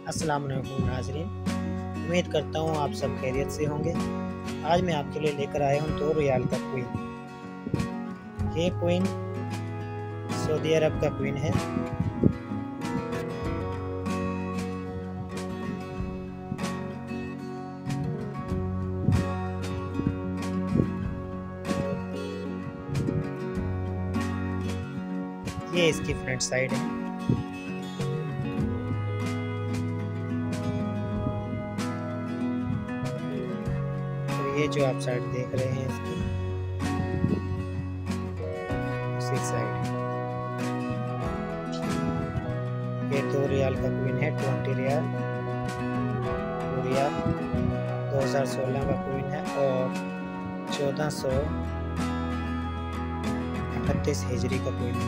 अस्सलाम वालेकुम नाज़रीन, उम्मीद करता हूँ आप सब खैरियत से होंगे। आज मैं आपके लिए लेकर आया हूँ 2 रियाल का कोइन। ये कोइन सऊदी अरब का कोइन है। ये इसकी फ्रंट साइड है। ये जो आप साइड देख रहे हैं इसकी उसी साइड ये 2 रियाल का कोइन है। 20 रियाल 2 रियाल 2016 का कोइन है और 1438 हिजरी का कोइन है।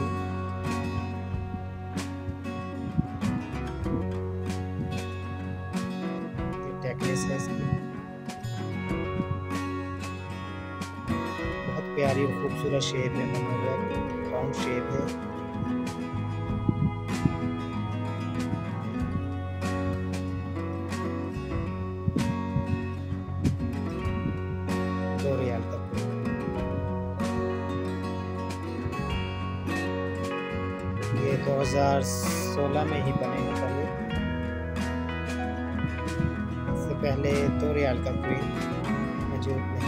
नेकलेस है इसकी, बहुत प्यारी और खूबसूरत शेप में बना हुआ है, राउंड शेप है। दो रियाल का ये 2016 में ही बने पहले। इससे पहले 2 रियाल का कोइन मौजूद नहीं।